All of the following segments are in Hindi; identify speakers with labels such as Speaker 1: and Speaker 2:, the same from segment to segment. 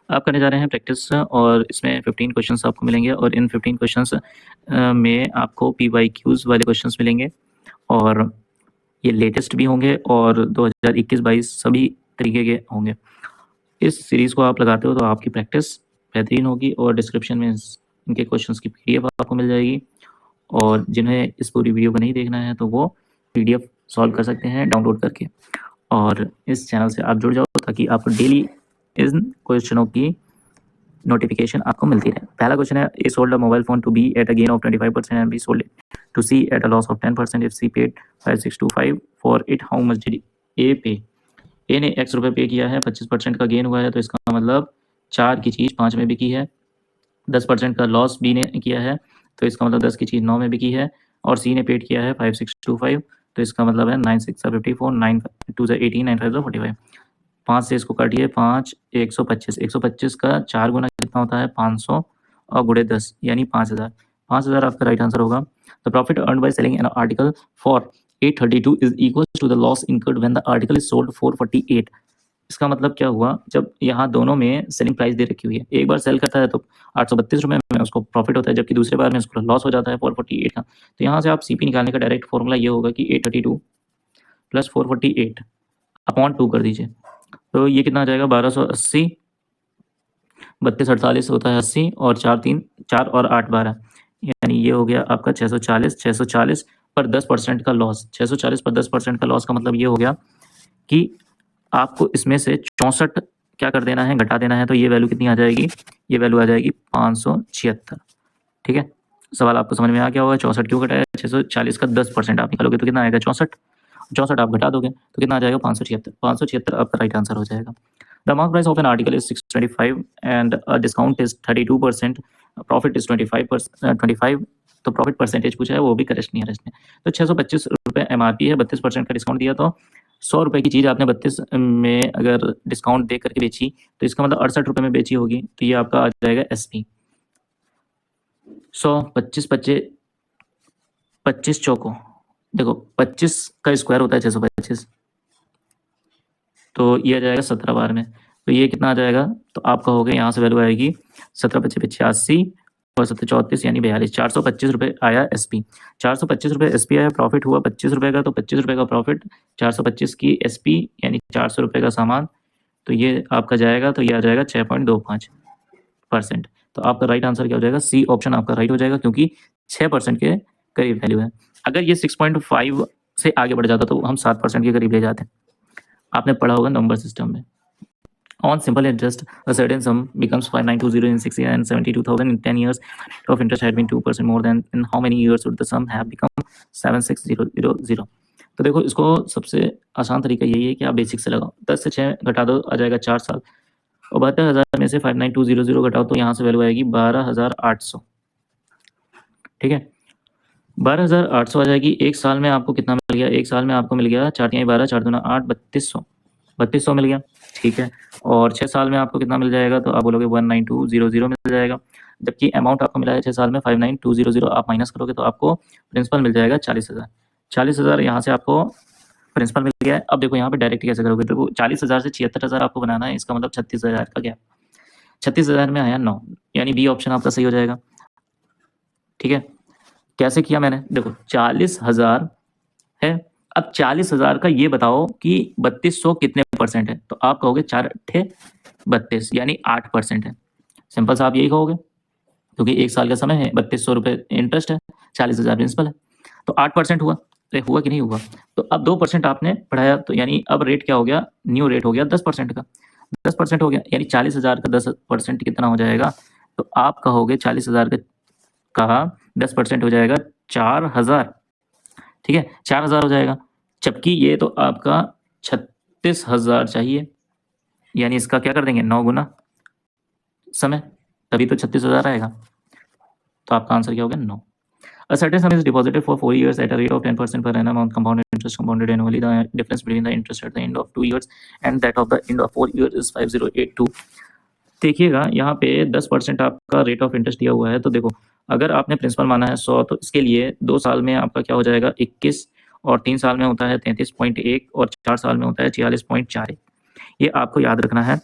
Speaker 1: आप करने जा रहे हैं प्रैक्टिस और इसमें 15 क्वेश्चंस आपको मिलेंगे और इन 15 क्वेश्चंस में आपको PYQs वाले क्वेश्चंस मिलेंगे और ये लेटेस्ट भी होंगे और 2021-22 सभी तरीके के होंगे। इस सीरीज़ को आप लगाते हो तो आपकी प्रैक्टिस बेहतरीन होगी और डिस्क्रिप्शन में इनके क्वेश्चंस की PDF आपको मिल जाएगी और जिन्हें इस पूरी वीडियो को नहीं देखना है तो वो PDF सॉल्व कर सकते हैं डाउनलोड करके और इस चैनल से आप जुड़ जाओ ताकि आपको डेली इन क्वेश्चनों की नोटिफिकेशन आपको मिलती रहे। पहला क्वेश्चन है, A sold a mobile phone to B at a gain of 25% and B sold it to C at a loss of 10%। If C paid 5625 for it, how much did A pay? A ने x रुपये पे किया है, 25% का गेन हुआ है तो इसका मतलब 4 की चीज़ 5 में बिकी है। 10% का लॉस बी ने किया है तो इसका मतलब 10 की चीज़ 9 में बिकी है और सी ने पेड किया है 5625 तो इसका मतलब है 9 6 54 9 2 18 9 5 45। 5 से इसको काटिए, 5 125, 125 का 4 गुना कितना होता है 500 और गुणे 10 यानी 5000। 5000 आपका राइट आंसर होगा। The profit earned by selling an article for 832 is equal to the loss incurred when the article is sold 448। इसका मतलब क्या हुआ, जब यहाँ दोनों में सेलिंग प्राइस दे रखी हुई है, एक बार सेल करता है तो 832 रुपये में उसको प्रॉफिट होता है जबकि दूसरे बार में उसको लॉस हो जाता है 448 का। तो यहाँ से आप CP निकालने का डायरेक्ट फॉर्मूला ये होगा कि 832 प्लस 448 अपॉन 2 कर दीजिए तो ये कितना आ जाएगा 1280, 32 48 होता है 80 और 4 और 8 12 यानी ये हो गया आपका 640। 640 पर 10% का लॉस, 640 पर 10% का लॉस का मतलब ये हो गया कि आपको इसमें से 64 क्या कर देना है, घटा देना है। तो ये वैल्यू कितनी आ जाएगी, ये वैल्यू आ जाएगी 576। ठीक है, सवाल आपको समझ में आ गया होगा। 64 क्यों घटाया, 640 का 10% आप निकालोगे तो कितना आएगा 64, 64 आप घटा दोगे तो कितना आ जाएगा 576। 576 आपका राइट आंसर हो जाएगा। The mark price of an article is 625 and discount is 32%, profit is 25, तो प्रॉफिट परसेंटेज पूछा है वो भी करेक्ट नहीं है इसने। तो 625 रुपये MRP है, 32% का डिस्काउंट दिया तो 100 रुपये की चीज़ आपने 32 में अगर डिस्काउंट दे करके बेची तो इसका मतलब 68 रुपये में बेची होगी तो ये आपका आ जाएगा SP। 100 25 25 25 चौको देखो 25 का स्क्वायर होता है 625 तो ये आ जाएगा 17 बार में तो ये कितना आ जाएगा, तो आपका हो गया यहाँ से वैल्यू आएगी 17 25 85 और 7 34 यानी 42। 425 रुपये आया SP, 425 रुपये SP आया। प्रॉफिट हुआ 25 रुपये का तो 25 रुपये का प्रॉफिट, 425 की SP यानी 400 रुपये का सामान तो ये आपका जाएगा, तो ये आ जाएगा 6.25%। तो आपका राइट आंसर क्या हो जाएगा, C ऑप्शन आपका राइट हो जाएगा क्योंकि 6% के करीब वैल्यू है। अगर ये 6.5 से आगे बढ़ जाता तो हम 7% के करीब ले जाते हैं। आपने पढ़ा होगा नंबर सिस्टम में। On simple interest, a certain sum becomes 5920 in 6 years and 72,000 in 10 years. Rate of interest had been 2% more than in how many years would the sum have become 76000? तो देखो इसको सबसे आसान तरीका यही है कि आप बेसिक से लगाओ। 10 से 6 घटा दो आ जाएगा 4 साल और 72,000 में से 59200 घटाओ तो यहाँ से वैल्यू आएगी 12,800। ठीक है, 12,800 आ जाएगी। एक साल में आपको कितना मिल गया, एक साल में आपको मिल गया 4 तिहाई 12 4 दूना 8 3200 मिल गया। ठीक है, और 6 साल में आपको कितना मिल जाएगा, तो आप बोलोगे 19200 मिल जाएगा। जबकि अमाउंट आपको मिला है 6 साल में 59200, आप माइनस करोगे तो आपको प्रिंसिपल मिल जाएगा 40,000। 40,000 यहाँ से आपको प्रिंसिपल मिल गया है। अब देखो यहाँ पे डायरेक्ट कैसे करोगे, तो 40,000 से 76,000 आपको बनाना है, इसका मतलब 36,000 का गैप। 36,000 में आया 9 यानी B ऑप्शन आपका सही हो जाएगा। ठीक है, कैसे किया मैंने, देखो 40,000 है, अब 40,000 का ये बताओ कि 3200 कितने परसेंट है, तो आप कहोगे 4 अट्ठे 32 यानी 8% है। सिंपल सा आप यही कहोगे क्योंकि एक साल का समय है, 3200 रुपये इंटरेस्ट है, 40,000 प्रिंसिपल है, तो 8% हुआ। हुआ कि नहीं हुआ, तो अब 2% आपने बढ़ाया तो यानी अब रेट क्या हो गया, न्यू रेट हो गया 10% का। 10% हो गया यानी 40,000 का 10% कितना हो जाएगा, तो आप कहोगे 40,000 का 10% हो जाएगा 4,000। ठीक है, 4,000 हो जाएगा, जबकि ये तो आपका 36,000 चाहिए, यानी इसका क्या कर देंगे 9 गुना समय, तभी तो 36,000 आएगा। तो आपका आंसर क्या हो गया 9। A certain sum is deposited for 4 years at a rate of 10% per annum on compounded interest compounded annually. The difference between the interest at the end of 2 years and that of the end of 4 years is 5082. देखिएगा यहाँ पे 10% आपका रेट ऑफ इंटरेस्ट दिया हुआ है, तो देखो अगर आपने प्रिंसिपल माना है 100 तो इसके लिए 2 साल में आपका क्या हो जाएगा 21 और 3 साल में होता है 33.1 और 4 साल में होता है 46.4। ये आपको याद रखना है।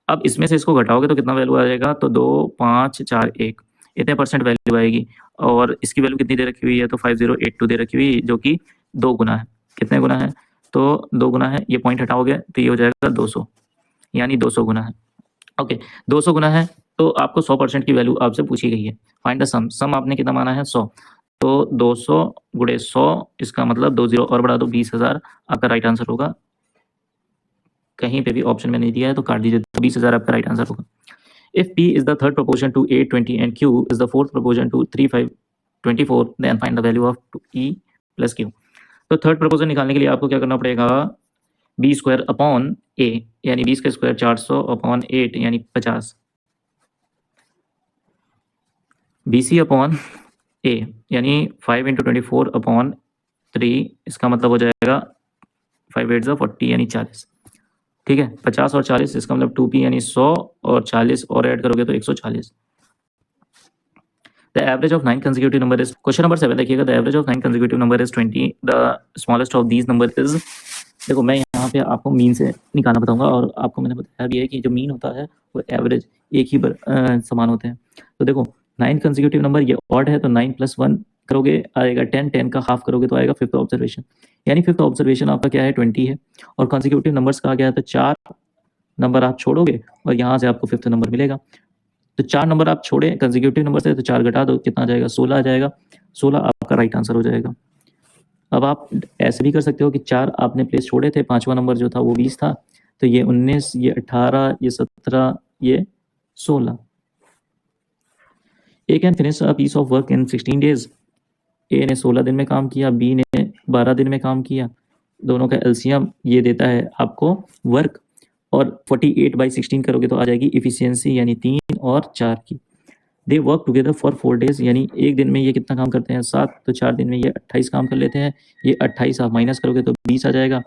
Speaker 1: अब इसमें से इसको घटाओगे तो कितना वैल्यू आ जाएगा, तो 2 5 4 1 इतने परसेंट वैल्यू आएगी। और इसकी वैल्यू कितनी दे रखी हुई है, तो 5082 दे रखी हुई है, जो कि 2 गुना है। कितने गुना है, तो 2 गुना है। ये पॉइंट हटाओगे तो ये हो जाएगा 200, यानी 200 गुना है। ओके, 200 गुना है तो आपको 100% की वैल्यू आपसे पूछी गई है। फाइंड द सम। सम आपने कितना माना है, 100। तो 200 गुणे 100, इसका मतलब 2 जीरो और बढ़ा दो, 20,000 आपका राइट आंसर होगा। कहीं पे भी ऑप्शन में नहीं दिया है तो काट दीजिए, तो 20,000 आपका राइट आंसर होगा। If P is the third proportion to 8, 20 and Q is the fourth proportion to 3, 5, 24, then find the value of E plus Q। तो थर्ड प्रोपोजन निकालने के लिए आपको क्या करना पड़ेगा, बी स्क्वायर अपॉन ए, यानी बी का स्क्वायर 400 अपॉन 8 यानी 50, बी सी अपॉन ए यानी 5 × 24 अपॉन 3, इसका मतलब हो जाएगा 5 8 40 यानी 40। ठीक है, 50 और 40, इसका मतलब 2p यानी 100 और 40 और ऐड करोगे तो 140। The average of 9 consecutive number is, question number 7 देखिएगा, the average of 9 consecutive number is 20, the smallest of these number is। देखो मैं यहाँ पे आपको मीन से निकालना बताऊंगा, और आपको मैंने बताया भी है कि जो मीन होता है वो एवरेज एक ही समान होते हैं। तो देखो 9 कंसेक्यूटिव नंबर, ये ऑड है तो 9 + 1 करोगे आएगा 10, 10 का हाफ करोगे तो आएगा फिफ्थ ऑब्जर्वेशन, यानी फिफ्थ ऑब्जर्वेशन आपका क्या है 20 है। और कंसेक्यूटिव नंबर्स कहा गया है तो 4 नंबर आप छोड़ोगे और यहाँ से आपको फिफ्थ नंबर मिलेगा। तो 4 नंबर आप छोड़े कंसेक्यूटिव नंबर से, तो 4 घटा दो, कितना आ जाएगा, 16 आ जाएगा। 16 आपका राइट आंसर हो जाएगा। अब आप ऐसे भी कर सकते हो कि 4 आपने प्लेस छोड़े थे, 5वां नंबर जो था वो 20 था, तो ये 19, ये 18, ये 17, ये 16। A can finish a piece of work in 16 days. A ने 16 दिन में काम किया, बी ने 12 दिन में काम किया। दोनों का एलसीएम ये देता है आपको वर्क, और 48/16 करोगे तो आ जाएगी इफिशियंसी, यानी 3 और 4 की। They work together for 4 days, यानी एक दिन में ये कितना काम करते हैं, 7, तो 4 दिन में ये 28 काम कर लेते हैं। ये 28 आप माइनस करोगे तो 20 आ जाएगा।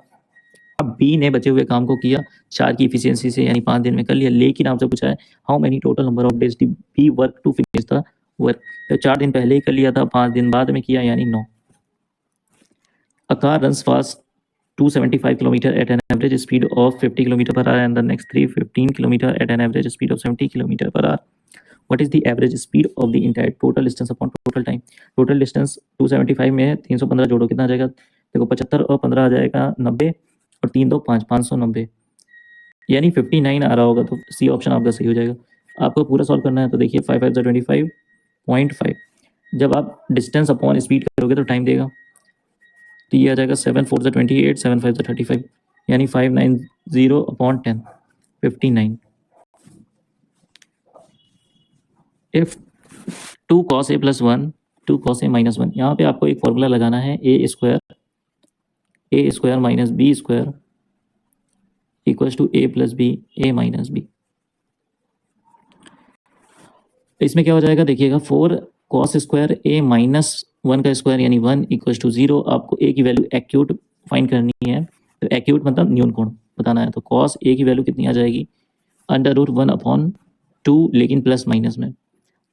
Speaker 1: अब बी ने बचे हुए काम को किया 4 की इफिशियंसी से, यानी 5 दिन में कर लिया, लेकिन आपसे पूछा है how many total number of days did B work to finish the work. तो 4 दिन पहले ही कर लिया था, 5 दिन बाद में किया, यानी 9। A car runs fast 275 km at an average speed of 50 km per hour, and the next 315 km at an average speed of 70 km per hour. What is the average speed of the entire total distance upon total time? Total distance 275 में 315 जोड़ो, कितना आ जाएगा, देखो 75 और 15 आ जाएगा 90, और 3 2 5, 590, यानी 59 आ रहा होगा, तो सी ऑप्शन आपका सही हो जाएगा। आपको पूरा सॉल्व करना है तो देखिए 5 5 25.5, जब आप डिस्टेंस अपॉन स्पीड करोगे तो टाइम देगा, तो ये आ जाएगा 7 4 28, 7 5 35, यानी 590/10, 59। If 2 cos a + 1 2 cos a - 1, यहाँ पे आपको एक फॉर्मूला लगाना है, a square - b square equals to a + b a - b। इसमें क्या हो जाएगा देखिएगा, 4 cos स्क्वायर a - 1 का स्क्वायर यानी 1 इक्वल्स टू 0। आपको a की वैल्यू एक्यूट फाइंड करनी है, तो एक्यूट मतलब न्यून कोण बताना है, तो cos a की वैल्यू कितनी आ जाएगी, √1/2, लेकिन प्लस माइनस में।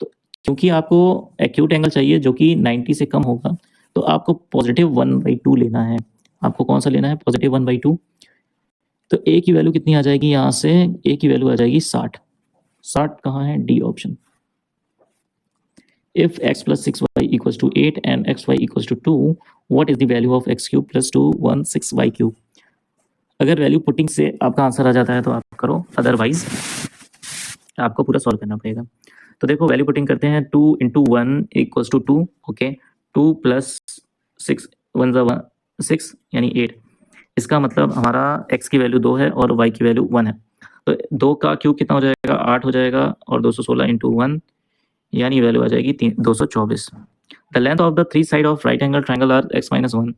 Speaker 1: तो क्योंकि आपको एक्यूट एंगल चाहिए जो कि 90 से कम होगा, तो आपको +1/2 लेना है। आपको कौन सा लेना है, +1/2। तो a की वैल्यू कितनी आ जाएगी, यहाँ से a की वैल्यू आ जाएगी 60। 60 कहाँ है, D option. If x + 6y = 8 and xy = 2, what is the value of x³ + 216y³? अगर वैल्यू पुटिंग से आपका आंसर आ जाता है तो आप करो, अदरवाइज आपको पूरा सॉल्व करना पड़ेगा। तो देखो वैल्यू पुटिंग करते हैं, 2 × 1 = 2, ओके, 2 + 6 1 = 6 यानी 8। इसका मतलब हमारा x की वैल्यू 2 है और y की वैल्यू 1 है, तो 2 का क्यूब कितना हो जाएगा, 8 हो जाएगा, और 216 × 1 यानी वैल्यू आ जाएगी 224। The length of the 3 side of right angle triangle are x - 1,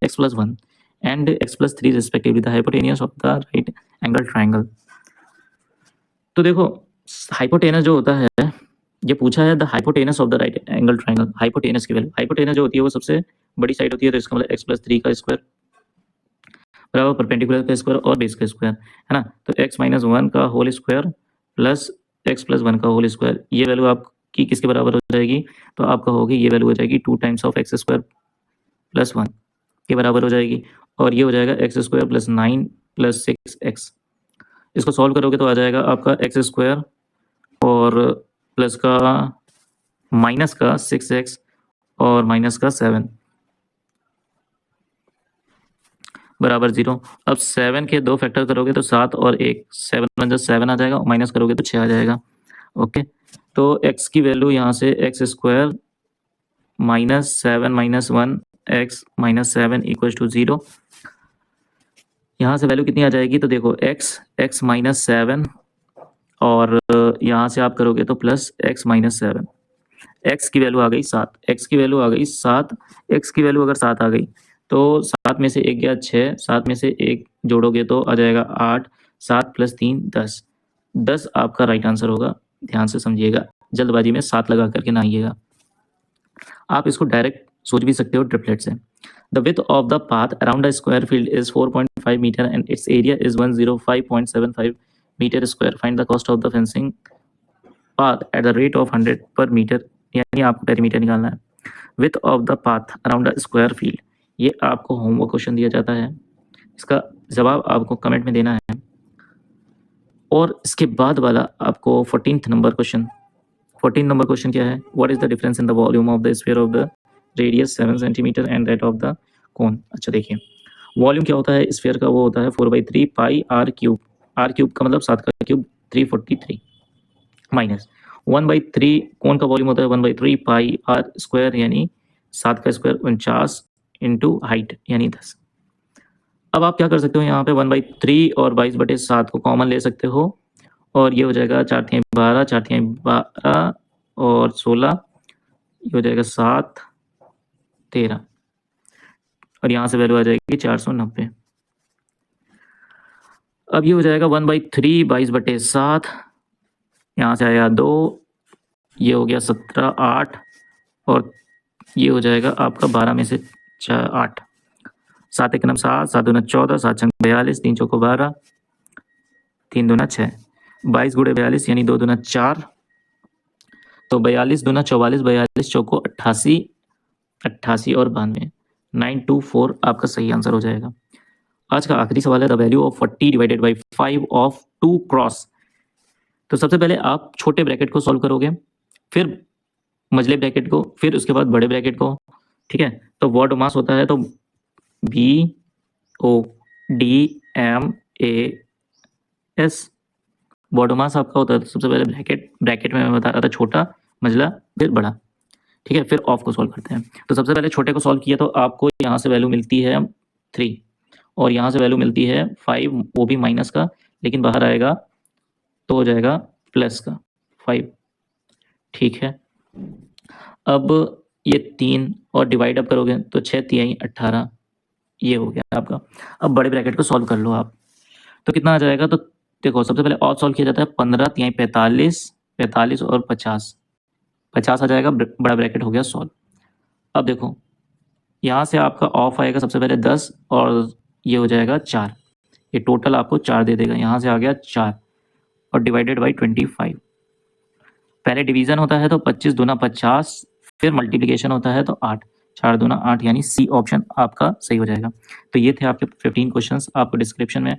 Speaker 1: x + 1 and x + 3 respectively. The hypotenuse of the right angle triangle. तो देखो हाइपोटेनस जो होता है, ये पूछा है the hypotenuse of the right angle triangle. Hypotenuse की वैल्यू, हाइपोटेनस जो होती है वो सबसे बड़ी साइड होती है, तो इसका मतलब x + 3 का स्क्वायर बराबर परपेंडिकुलर का स्क्वायर और बेस का स्क्वायर, है ना। तो x - 1 का होल स्क्वायर प्लस x + 1 का होल स्क्वायर, ये वैल्यू आपकी किसके बराबर हो जाएगी, तो आपका होगी ये वैल्यू हो जाएगी 2 टाइम्स ऑफ x² + 1 के बराबर हो जाएगी, और ये हो जाएगा x² + 9 + 6x। इसको सॉल्व करोगे तो आ जाएगा आपका एक्स स्क्वायर और प्लस का माइनस का 6x और माइनस का 7 बराबर 0। अब 7 के 2 फैक्टर करोगे तो 7 और 1, 7 वन जा 7 आ जाएगा, माइनस करोगे तो 6 आ जाएगा। ओके, तो x की वैल्यू यहाँ से X square minus 7 minus 1 x minus 7 equal to 0। यहाँ से वैल्यू कितनी आ जाएगी, तो देखो x माइनस 7 और यहाँ से आप करोगे तो प्लस x माइनस 7। x की वैल्यू आ गई 7, x की वैल्यू आ गई 7, x की वैल्यू अगर 7 आ गई तो 7 में से 1 गया 6, 7 में से 1 जोड़ोगे तो आ जाएगा 8, 7 प्लस 3 10, 10 आपका राइट आंसर होगा। ध्यान से समझिएगा, जल्दबाजी में 7 लगा करके ना आइएगा। आप इसको डायरेक्ट सोच भी सकते हो ट्रिपलेट से। The width of the path around a square field is 4.5 meter and its area is 105.75 meter square. Find the cost of the fencing path at the rate of 100 per meter. यानी आपको पेरीमीटर निकालना है। Width of the path around a square field, ये आपको होमवर्क क्वेश्चन दिया जाता है, इसका जवाब आपको कमेंट में देना है। और इसके बाद वाला आपको 14th number question, 14 number question क्या है, what is the difference in the volume of the sphere of the radius 7 centimetre and that of the cone. अच्छा देखिए, वॉल्यूम क्या होता है स्फीयर का, वो होता है 4/3 पाई आर क्यूब। आर क्यूब का मतलब 7 का क्यूब 343 माइनस 1/3 कोन का वॉल्यूम होता है 1/3 पाई आर स्क्वायर यानी 7 का स्क्वायर 49 इंटू हाइट यानी 10। अब आप क्या कर सकते हो, यहाँ पे 1/3 और 22/7 को कॉमन ले सकते हो और ये हो जाएगा 4 तिहाई 12, 4 तिहाई 12 और 16, ये हो जाएगा 7 13 और यहाँ से वैल्यू आ जाएगी 490। अब ये हो जाएगा 1/3 22/7, यहाँ से आया 2, ये हो गया 17 8 और ये हो जाएगा आपका 12 में से 8, 7 एक 7, 7 दूना 14, 7 छंग 42, 3 चौको 12, 3 दूना 6, 22 गुणे 42 यानी 2 दूना 4, तो 42 दूना 44, 42 चौको 88, 88 और 92, 924 आपका सही आंसर हो जाएगा। आज का आखिरी सवाल है, the value of 40 divided by 5 of 2 cross. तो सबसे पहले आप छोटे ब्रैकेट को सॉल्व करोगे, फिर मझले ब्रैकेट को, फिर उसके बाद बड़े ब्रैकेट को। ठीक है, तो वर्ड मास होता है तो BODMAS वर्ड मास आपका होता है। तो सबसे पहले ब्रैकेट में मैं बता रहा था छोटा, मझला, फिर बड़ा। ठीक है, फिर ऑफ को सॉल्व करते हैं। तो सबसे पहले छोटे को सॉल्व किया तो आपको यहाँ से वैल्यू मिलती है 3 और यहाँ से वैल्यू मिलती है 5, वो भी माइनस का, लेकिन बाहर आएगा तो हो जाएगा प्लस का 5। ठीक है, अब ये 3 और डिवाइड अप करोगे तो 6 तिहाई 18, ये हो गया आपका। अब बड़े ब्रैकेट को सॉल्व कर लो आप, तो कितना आ जाएगा, तो देखो सबसे पहले और सॉल्व किया जाता है 15 तिहाई 45, 45 और 50, 50 आ जाएगा, बड़ा ब्रैकेट हो गया सॉल्व। अब देखो यहाँ से आपका ऑफ आएगा सबसे पहले 10 और ये हो जाएगा 4, ये टोटल आपको 4 दे देगा, यहाँ से आ गया 4 और डिवाइडेड बाई 25। पहले डिवीजन होता है तो 25 दूना 50, फिर मल्टीप्लिकेशन होता है तो 8, 4 दूना 8 यानी सी ऑप्शन आपका सही हो जाएगा। तो ये थे आपके 15 क्वेश्चंस, आपको डिस्क्रिप्शन में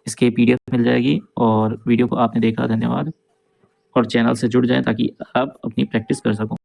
Speaker 1: इसके PDF मिल जाएगी। और वीडियो को आपने देखा, धन्यवाद। और चैनल से जुड़ जाएं ताकि आप अपनी प्रैक्टिस कर सको।